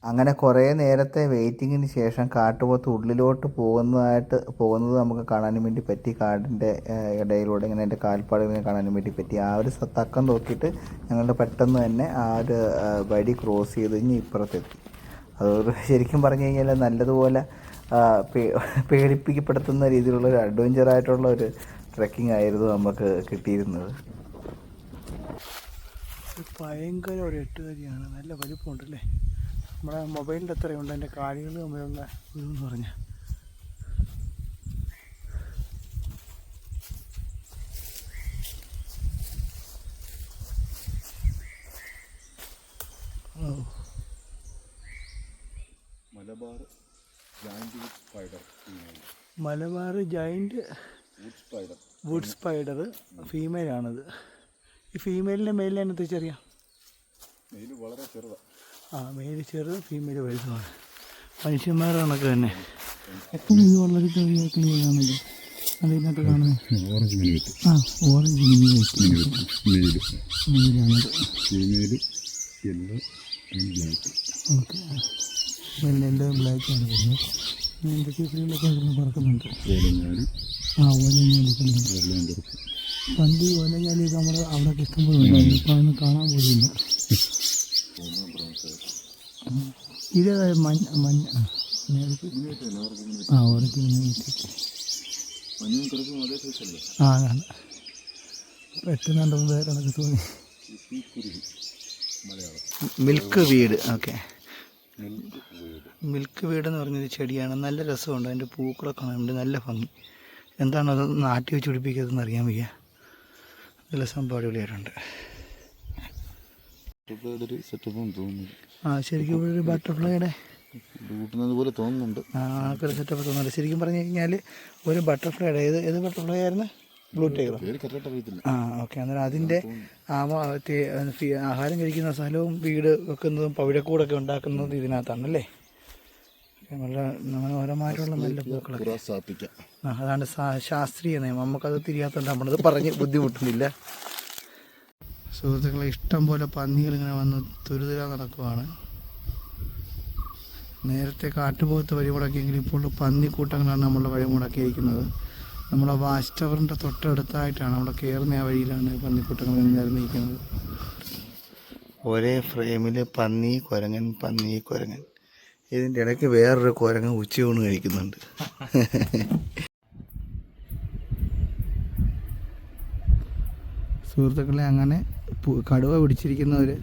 അങ്ങനെ കുറേ നേരത്തെ വെയിറ്റിങ്ങിന് ശേഷം കാട്ടുപോത്ത് ഉള്ളിലോട്ട് പോകുന്നത് നമുക്ക് കാണാനും വേണ്ടി പറ്റി. കാടിൻ്റെ ഇടയിലൂടെ ഇങ്ങനെ എൻ്റെ കാൽപ്പാടുകൾ കാണാനും വേണ്ടി പറ്റി. ആ ഒരു തക്കം നോക്കിയിട്ട് ഞങ്ങൾ പെട്ടെന്ന് തന്നെ ആ ഒരു വഴി ക്രോസ് ചെയ്ത് ഇനി ഇപ്പുറത്തെത്തി. അത് ശരിക്കും പറഞ്ഞു കഴിഞ്ഞാൽ നല്ലതുപോലെ പേടിപ്പിക്കപ്പെടുത്തുന്ന രീതിയിലുള്ളൊരു അഡ്വഞ്ചറായിട്ടുള്ള ഒരു ട്രെക്കിംഗ് ആയിരുന്നു നമുക്ക് കിട്ടിയിരുന്നത്. ഭയങ്കര ഒരു എട്ടുകാരിയാണ്, നല്ല വലിപ്പമുണ്ടല്ലേ. നമ്മുടെ മൊബൈലിൽ എത്രയുണ്ട് എൻ്റെ കാലുകൾ തമ്മിലുള്ള ഇതെന്ന് പറഞ്ഞാൽ. മലബാർ ജയൻറ്റ് വുഡ് സ്പൈഡർ ഫീമെയിലാണിത്. ഈ ഫീമെയിലിൻ്റെ മെയിലിനെ എന്ന് തിരിച്ചറിയാം? വളരെ ചെറുതാണ്. മെയിൽ ചെറുത്, ഫീമെയിൽ വലുതുമാണ്. മനുഷ്യന്മാരുടെ കണക്ക് തന്നെ. ഇത് വളരെ ചെറിയ കിളികളാണല്ലോ അതിനകത്ത് കാണുന്നത്. ഓറഞ്ച് മെയിലാണത്. ഓക്കെ. യെല്ലോ ബ്ലാക്കാണ് വരുന്നത്. എന്തൊക്കെ കിളികളൊക്കെ പറക്കുന്നുണ്ട്. ഓലഞ്ഞാലി. പണ്ട് ഓലഞ്ഞാലിയൊക്കെ നമ്മൾ അവിടെ ഇഷ്ടംപോലെ ഉണ്ടായിരുന്നു. ഇപ്പം അതൊന്നും കാണാൻ പോലില്ല. ഇത് മഞ്ഞ അതാണ് പെട്ടെന്നുണ്ടെന്ന് കണക്ക് തോന്നി. മിൽക്ക് വീട്. ഓക്കെ. മിൽക്ക് വീട് എന്ന് പറഞ്ഞൊരു ചെടിയാണ്. നല്ല രസമുണ്ട്. അതിൻ്റെ പൂക്കളൊക്കെ കാണാനുണ്ട്, നല്ല ഭംഗി. എന്താണ് അത് നാട്ടി വെച്ച് പിടിപ്പിക്കുന്നതെന്ന് അറിയാൻ വയ്യ. നല്ല സംഭവം അടിപൊളിയായിട്ടുണ്ട്. ശരിക്കും ഇവിടെ ഒരു ബട്ടർഫ്ലൈയുടെ പോലെ തോന്നുന്നുണ്ട്. ആൾക്കൊരു സെറ്റപ്പ് തോന്നുന്നുണ്ട്. ശരിക്കും പറഞ്ഞു കഴിഞ്ഞാൽ ഒരു ബട്ടർഫ്ലൈയുടെ ഏത് ബട്ടർഫ്ലൈ ആയിരുന്നു? Blue tiger. ഓക്കെ. അന്നേരം അതിൻ്റെ ആഹാരം കഴിക്കുന്ന സ്ഥലവും വീട് വെക്കുന്നതും പവിഴക്കൂടൊക്കെ ഉണ്ടാക്കുന്നതും ഇതിനകത്താണല്ലേ. നല്ല മനോഹരമായിട്ടുള്ള നല്ല പൂക്കളൊക്കെ. അതാണ് ശാസ്ത്രീയ നിയമം. നമുക്കത് തിരിയാത്തതുകൊണ്ട് നമ്മളത് പറഞ്ഞ് ബുദ്ധിമുട്ടുന്നില്ല. സുഹൃത്തുക്കളെ, ഇഷ്ടം പോലെ പന്നികൾ ഇങ്ങനെ വന്ന് തുരുതുര നടക്കുവാണ്. നേരത്തെ കാട്ടുപോത്ത് വഴി മുടക്കിയെങ്കിൽ ഇപ്പോൾ പന്നിക്കൂട്ടങ്ങളാണ് നമ്മളെ വഴി മുടക്കിയിരിക്കുന്നത്. നമ്മളെ വാച്ച് ടവറിൻ്റെ തൊട്ടടുത്തായിട്ടാണ്, നമ്മളെ കയറുന്ന ആ വഴിയിലാണ് പന്നിക്കൂട്ടങ്ങൾ നിരന്നിരിക്കുന്നത്. ഒരേ ഫ്രെയിമിൽ പന്നി കുരങ്ങൻ ഇതിൻ്റെ ഇടയ്ക്ക് വേറൊരു കുരങ്ങ് ഉച്ചയൂണ് കഴിക്കുന്നുണ്ട്. സുഹൃത്തുക്കളെ, അങ്ങനെ കടുവ പിടിച്ചിരിക്കുന്ന ഒരു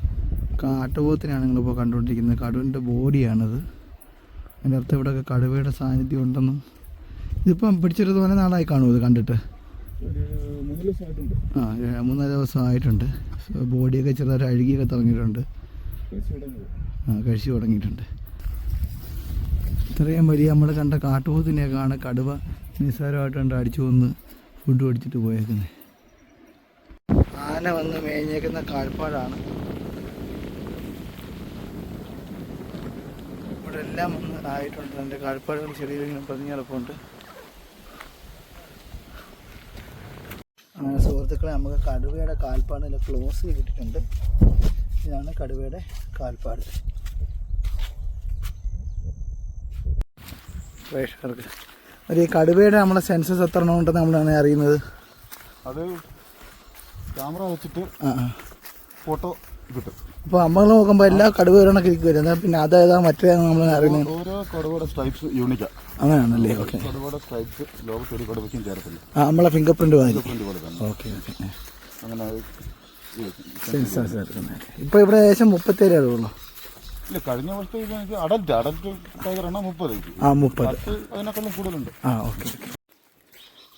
കാട്ടുപോത്തിനാണ് നിങ്ങളിപ്പോൾ കണ്ടുകൊണ്ടിരിക്കുന്നത്. കടുവൻ്റെ ബോഡിയാണത്. അതിൻ്റെ അർത്ഥം ഇവിടെയൊക്കെ കടുവയുടെ സാന്നിധ്യം ഉണ്ടെന്നും. ഇതിപ്പം പിടിച്ചിട്ട് തോന്നെ നാളായി കാണുമോ ഇത് കണ്ടിട്ട്? 3 ദിവസമായിട്ടുണ്ട്. ബോഡിയൊക്കെ ചെറുതായിട്ട് അഴുകിയൊക്കെ തുടങ്ങിയിട്ടുണ്ട്. കഴിച്ചു തുടങ്ങിയിട്ടുണ്ട്. ഇത്രയും വലിയ നമ്മൾ കണ്ട കാട്ടുപോത്തിനെയൊക്കെയാണ് കടുവ നിസ്സാരമായിട്ടുണ്ട് അടിച്ചു കൊന്ന് ഫുഡ് അടിച്ചിട്ട് പോയേക്കുന്നത്. ആന വന്ന് മേഞ്ഞേക്കുന്ന കാൽപ്പാടാണ്. ഇവിടെ എല്ലാം വന്ന് ആയിട്ടുണ്ട്. എൻ്റെ കാൽപ്പാടുകൾ ചെറിയ പതിഞ്ഞിറപ്പുണ്ട്. അങ്ങനെ സുഹൃത്തുക്കളെ, നമുക്ക് കടുവയുടെ കാൽപ്പാട് ക്ലോസ് ചെയ്തിട്ടുണ്ട്. ഇതാണ് കടുവയുടെ കാൽപ്പാട്. പ്രേക്ഷകർക്ക് ഒരു കടുവയുടെ നമ്മളെ സെൻസസ് എത്ര എണ്ണം ഉണ്ടെന്ന് നമ്മളാണ് അറിയുന്നത്. അത് ക്യാമറ വെച്ചിട്ട് ഫോട്ടോ കിട്ടും. അപ്പോൾ നമ്മൾ നോക്കുമ്പോൾ എല്ലാ കടുവ ഒരെണ്ണൊക്കെ വരുന്നത്. പിന്നെ അതേതാ മറ്റേ നമ്മൾ അറിയുന്നത്? ഓരോ കടുവയുടെ സ്ട്രൈപ്സ് യൂണിക്കാണ്. അങ്ങനെയാണല്ലേ? ഓക്കെ. കടുവയുടെ സ്ട്രൈപ്സ് ലോകത്തൊരു കടുവയ്ക്കും ചേർത്തില്ല. നമ്മളെ ഫിംഗർ പ്രിന്റ് പോലെ തന്നെ. ഓക്കെ. അങ്ങനെ സെൻസസ് എടുക്കുന്നത്. ഇപ്പോൾ ഇവിടെ ഏകദേശം 37 ആളുള്ളൂ. ഇല്ല, കഴിഞ്ഞ വർഷത്തെ അഡൽട്ട് ടൈഗർ എണ്ണം 30. 30 അതിനേക്കാളും കൂടുതലുണ്ട്. ഓക്കെ.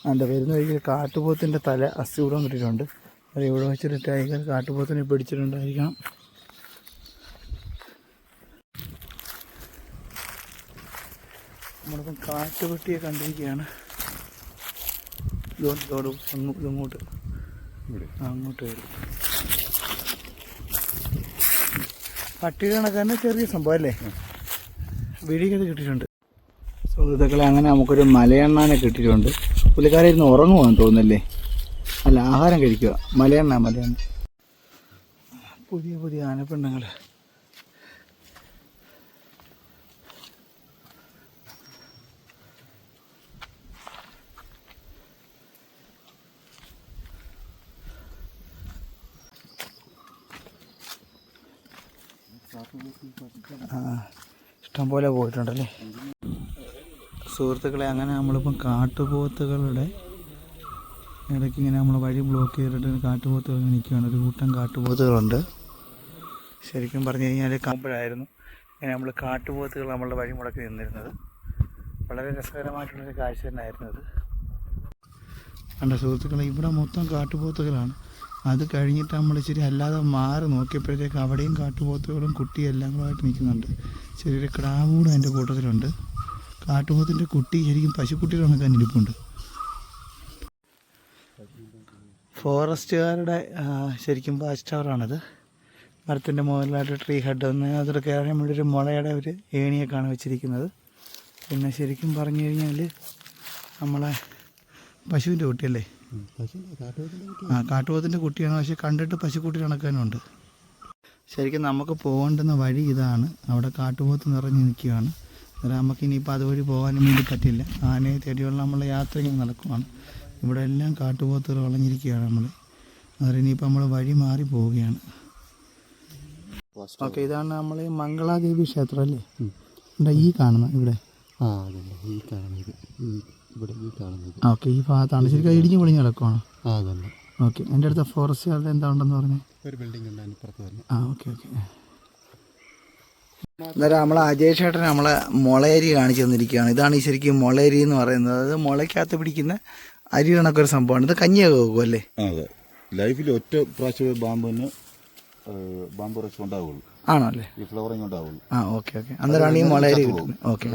അതിൻ്റെ വരുന്ന വഴിക്ക് കാട്ടുപോത്തിൻ്റെ തല അസ്ഥികൂടം കിട്ടിയിട്ടുണ്ട്. അത് ഇവിടെ വെച്ചൊരു ടൈഗർ കാട്ടുപോത്തിനെ പിടിച്ചിട്ടുണ്ടായിരിക്കണം. നമ്മളിപ്പം കാട്ടുപെട്ടിയെ കണ്ടിരിക്കുകയാണ്. ഇങ്ങോട്ട് അങ്ങോട്ട് വരും. പട്ടിക കണക്ക് തന്നെ ചെറിയ സംഭവം അല്ലേ? വീടിക്കത് കിട്ടിയിട്ടുണ്ട്. സുഹൃത്തുക്കളെ, അങ്ങനെ നമുക്കൊരു മലയണ്ണാനെ കിട്ടിയിട്ടുണ്ട്. പുള്ളിക്കാരെ ഇരുന്ന് ഉറങ്ങുവാന്ന് തോന്നുന്നല്ലേ? അല്ല, ആഹാരം കഴിക്കുക. മലയണ്ണ. പുതിയ ആനപ്പെണ്ണങ്ങൾ. ഇഷ്ടം പോലെ പോയിട്ടുണ്ടല്ലേ സുഹൃത്തുക്കളെ. അങ്ങനെ നമ്മളിപ്പം കാട്ടുപോത്തുകളുടെ ഇടയ്ക്ക് ഇങ്ങനെ നമ്മൾ വഴി ബ്ലോക്ക് ചെയ്തിട്ട് കാട്ടുപോത്തുകൾ നിൽക്കുകയാണ്. ഒരു കൂട്ടം കാട്ടുപോത്തുകളുണ്ട്. ശരിക്കും പറഞ്ഞു കഴിഞ്ഞാൽ കാണുമ്പോഴായിരുന്നു ഇങ്ങനെ നമ്മൾ കാട്ടുപോത്തുകൾ നമ്മളുടെ വഴി മുടക്കി നിന്നിരുന്നത്. വളരെ രസകരമായിട്ടുള്ളൊരു കാഴ്ച തന്നെയായിരുന്നു അത്. കണ്ട സുഹൃത്തുക്കളെ, ഇവിടെ മൊത്തം കാട്ടുപോത്തുകളാണ്. അത് കഴിഞ്ഞിട്ട് നമ്മൾ ഇച്ചിരി അല്ലാതെ മാറി നോക്കിയപ്പോഴത്തേക്ക് അവിടെയും കാട്ടുപോത്തുകളും കുട്ടിയും എല്ലാം കൂടായിട്ട് നിൽക്കുന്നുണ്ട്. ചെറിയൊരു ക്രാവ് കൂടെ അതിൻ്റെ കൂട്ടത്തിലുണ്ട്. കാട്ടുപോത്തിൻ്റെ കുട്ടി ശരിക്കും പശുക്കുട്ടിയുടെ കണക്കാൻ ഇരിപ്പുണ്ട്. ഫോറസ്റ്റുകാരുടെ ശരിക്കും വാച്ച് ടവറാണത്. മരത്തിൻ്റെ മുകളിലായിട്ട് ട്രീ ഹെഡ് ഒന്ന് അതിൽ കയറാൻ വേണ്ടി ഒരു മുളയുടെ ഒരു ഏണിയൊക്കെയാണ് വെച്ചിരിക്കുന്നത്. പിന്നെ ശരിക്കും പറഞ്ഞു കഴിഞ്ഞാൽ നമ്മളെ പശുവിൻ്റെ കുട്ടിയല്ലേ? കാട്ടുപോത്തിൻ്റെ കുട്ടിയാണ്. പക്ഷെ കണ്ടിട്ട് പശുക്കുട്ടി കണക്കാനുണ്ട്. ശരിക്കും നമുക്ക് പോകേണ്ടുന്ന വഴി ഇതാണ്. അവിടെ കാട്ടുപോത്ത് നിറഞ്ഞ് നിൽക്കുകയാണ്. അന്നേരം നമുക്ക് ഇനിയിപ്പോൾ അതുവഴി പോകാനും വേണ്ടി പറ്റില്ല. ആനയെ തേടിയുള്ള നമ്മളെ യാത്ര ഇങ്ങനെ നടക്കുവാണ്. ഇവിടെ എല്ലാം കാട്ടുപോത്തുകൾ വളഞ്ഞിരിക്കുകയാണ് നമ്മൾ. അന്നേരം ഇനിയിപ്പോൾ നമ്മൾ വഴി മാറി പോവുകയാണ്. ഓക്കെ, ഇതാണ് നമ്മൾ ഈ മംഗളാദേവി ക്ഷേത്രം അല്ലേ? ഈ കാണുന്ന ഇവിടെ ഓക്കെ, ഈ ഭാഗത്താണ്. ശരിക്കും ഇടിഞ്ഞു പൊളിഞ്ഞ് കിടക്കുവാണ്. ഓക്കെ, എൻ്റെ അടുത്ത ഫോറസ്റ്റുകാരുടെ എന്താ ഉണ്ടെന്ന് പറഞ്ഞേ? ഒരു ബിൽഡിംഗ് ഉണ്ട് അതിനപ്പുറത്ത്. ഓക്കെ. അന്നേരം നമ്മളെ അജയ് ചേട്ടൻ നമ്മളെ മുളയരി കാണിച്ചു തന്നിരിക്കുകയാണ്. ഇതാണ് ഈ ശരിക്കും മുളയരി എന്ന് പറയുന്നത്. അത് മുളയ്ക്കകത്ത് പിടിക്കുന്ന അരി കണക്കൊരു സംഭവമാണ്. ഇത് കഞ്ഞിയൊക്കെ വെക്കും അല്ലേ? അതെ, ലൈഫിൽ ഒറ്റ പ്രാവശ്യം ബാമ്പു റെസ്റ്റ് ഉണ്ടാവുള്ളൂ. ആണോ അല്ലേ? ഈ ഫ്ലവറിങ് ഉണ്ടാവുള്ളൂ. ഓക്കെ. അന്നേരമാണ് ഈ മുളയരി കിട്ടുന്നത്. ഓക്കെ.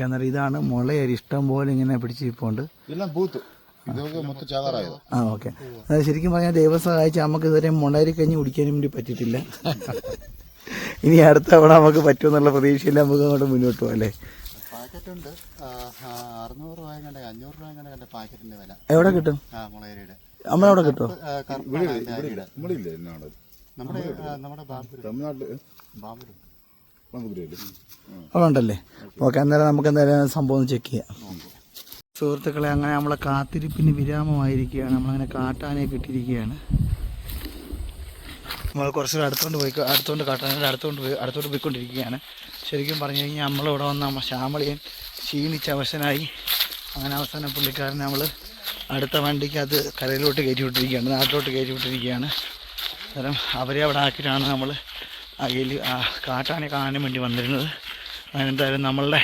അന്നേരം ഇതാണ് മുളയരി. ഇഷ്ടം പോലെ ഇങ്ങനെ പിടിച്ചിരിപ്പുണ്ട്. ഇതെല്ലാം പൂത്ത് മൊത്തം ചാകാറായത്. ഓക്കെ. അതായത് ശരിക്കും പറഞ്ഞാൽ ദൈവം സഹായിച്ച് നമുക്ക് ഇതുവരെ മുളയരി കഞ്ഞി കുടിക്കാനും വേണ്ടി പറ്റിയിട്ടില്ല. ഇനി അടുത്ത തവണ നമുക്ക് പറ്റുമെന്നുള്ള പ്രതീക്ഷയിൽ നമുക്ക് അങ്ങോട്ട് മുന്നോട്ട് പോകാം അല്ലേ? പാക്കറ്റുണ്ട് 600 രൂപ 500 രൂപ പാക്കറ്റിന്റെ വില. എവിടെ കിട്ടും? മുളയരിയുടെ നമ്മളെവിടെ കിട്ടും? നമ്മളില്ലേ നമ്മുടെ തമിഴ്നാട്ടില് ബാമ്പൂര്. അതുണ്ടല്ലേ. ഓക്കെ, അന്നേരം നമുക്ക് എന്തായാലും സംഭവം ഒന്ന് ചെക്ക് ചെയ്യാം. സുഹൃത്തുക്കളെ, അങ്ങനെ നമ്മളെ കാത്തിരിപ്പിന് വിരാമമായിരിക്കുകയാണ്. നമ്മളങ്ങനെ കാട്ടാനെ കിട്ടിയിരിക്കുകയാണ്. നമ്മൾ കുറച്ച് അടുത്തോണ്ട് പോയിക്കൊണ്ടിരിക്കുകയാണ്. ശരിക്കും പറഞ്ഞു കഴിഞ്ഞാൽ നമ്മളിവിടെ വന്ന ശ്യാമളിയൻ ക്ഷീണിച്ച് അവശനായി. അങ്ങനെ അവസാനം പുള്ളിക്കാരൻ നമ്മൾ അടുത്ത വണ്ടിക്ക് അത് കരയിലോട്ട് കയറ്റി വിട്ടിരിക്കുകയാണ്, നാട്ടിലോട്ട് കയറ്റി വിട്ടിരിക്കുകയാണ്. അന്നേരം അവരെ അവിടെ ആക്കിയിട്ടാണ് നമ്മൾ കാട്ടാനെ കാണാൻ വേണ്ടി വന്നിരുന്നത്. അതിനെന്തായാലും നമ്മളുടെ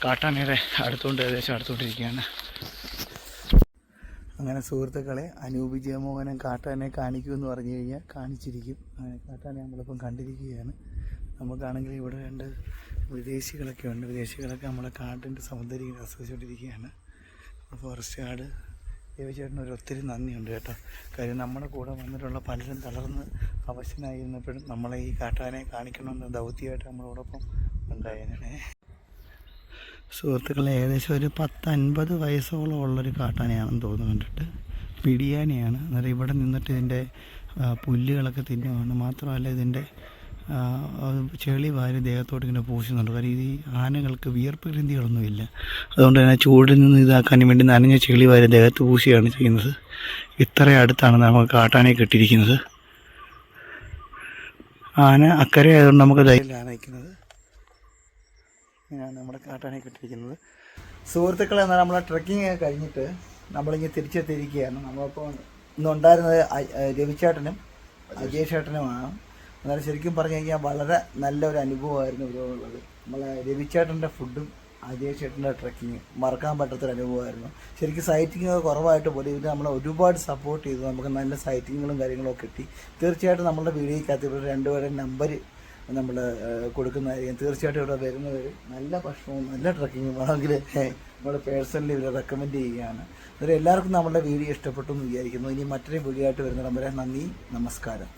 കാട്ടാനയുടെ ഏകദേശം അടുത്തോണ്ടിരിക്കുകയാണ്. അങ്ങനെ സുഹൃത്തുക്കളെ, അനൂപ് ജയമോഹനൻ കാട്ടാനെ കാണിക്കുമെന്ന് പറഞ്ഞു കഴിഞ്ഞാൽ കാണിച്ചിരിക്കും. അങ്ങനെ കാട്ടാനെ നമ്മളിപ്പം കണ്ടിരിക്കുകയാണ്. നമുക്കാണെങ്കിൽ ഇവിടെ 2 വിദേശികളൊക്കെ ഉണ്ട്. വിദേശികളൊക്കെ നമ്മളെ കാട്ടിൻ്റെ സൗന്ദര്യം ആസ്വദിച്ചുകൊണ്ടിരിക്കുകയാണ്. ഫോറസ്റ്റ് ഗാർഡ് ദേവചേട്ടനൊരു ഒത്തിരി നന്ദിയുണ്ട് കേട്ടോ. കാര്യം നമ്മുടെ കൂടെ വന്നിട്ടുള്ള പലരും തളർന്ന് അവശനായിരുന്നപ്പോഴും നമ്മളെ ഈ കാട്ടാനെ കാണിക്കണമെന്ന ദൗത്യമായിട്ട് നമ്മളോടൊപ്പം ഉണ്ടായേനെ. സുഹൃത്തുക്കളെ, ഏകദേശം ഒരു 10-50 വയസ്സോളം ഉള്ളൊരു കാട്ടാനയാണെന്ന് തോന്നുന്നു കണ്ടിട്ട്. പിടിയാനയാണ്. അന്നേരം ഇവിടെ നിന്നിട്ട് ഇതിൻ്റെ പുല്ലുകളൊക്കെ തിന്നുകയാണ്. മാത്രമല്ല ഇതിൻ്റെ ചെളി വാരി ദേഹത്തോട്ട് ഇങ്ങനെ പൂശുന്നുണ്ട്. കാര്യം ഈ ആനകൾക്ക് വിയർപ്പ് ഗ്രന്ഥികളൊന്നുമില്ല. അതുകൊണ്ട് തന്നെ ചൂടിൽ നിന്ന് ഇതാക്കാൻ വേണ്ടി നനഞ്ഞ ചെളി വാരി ദേഹത്ത് പൂശുകയാണ് ചെയ്യുന്നത്. ഇത്ര അടുത്താണ് നമുക്ക് കാട്ടാനെ കിട്ടിയിരിക്കുന്നത്. ആന അക്കരെ ആയതുകൊണ്ട് നമുക്ക് ധൈര്യമാണ് നിൽക്കുന്നത്. ഇങ്ങനെയാണ് നമ്മുടെ കാട്ടാനെ കിട്ടിയിരിക്കുന്നത്. സുഹൃത്തുക്കളെ, എന്നാൽ നമ്മളെ ട്രക്കിങ് കഴിഞ്ഞിട്ട് നമ്മളിങ്ങനെ തിരിച്ചെത്തിയിരിക്കുകയാണ്. നമ്മളിപ്പോൾ ഇന്നുണ്ടായിരുന്നത് രവിചേട്ടനും അജയ് ചേട്ടനുമാണ്. എന്നാലും ശരിക്കും പറഞ്ഞു കഴിഞ്ഞാൽ വളരെ നല്ലൊരു അനുഭവമായിരുന്നു ഇവരുള്ളത്. നമ്മളെ രവിചേട്ടൻ്റെ ഫുഡും അജയ് ചേട്ടൻ്റെ ട്രക്കിങ് മറക്കാൻ പറ്റാത്തൊരു അനുഭവമായിരുന്നു. ശരിക്കും സൈറ്റിങ് കുറവായിട്ട് പോലും ഇത് നമ്മളെ ഒരുപാട് സപ്പോർട്ട് ചെയ്തു. നമുക്ക് നല്ല സൈറ്റിങ്ങുകളും കാര്യങ്ങളൊക്കെ കിട്ടി. തീർച്ചയായിട്ടും നമ്മളുടെ വീഡിയോയ്ക്കകത്ത് ഇവരുടെ 2 പേരുടെ നമ്പർ നമ്മൾ കൊടുക്കുന്നതായിരിക്കും. തീർച്ചയായിട്ടും ഇവിടെ വരുന്നവർ നല്ല ഭക്ഷണവും നല്ല ട്രക്കിങ്ങും ആണെങ്കിൽ നമ്മൾ പേഴ്സണലി ഇവരെ റെക്കമെൻഡ് ചെയ്യുകയാണ്. അന്നേരം എല്ലാവർക്കും നമ്മളുടെ വീഡിയോ ഇഷ്ടപ്പെട്ടു എന്ന് വിചാരിക്കുന്നു. ഇനി മറ്റൊരു വീഡിയോ ആയിട്ട് വരുന്ന നമ്പരെ നന്ദി, നമസ്കാരം.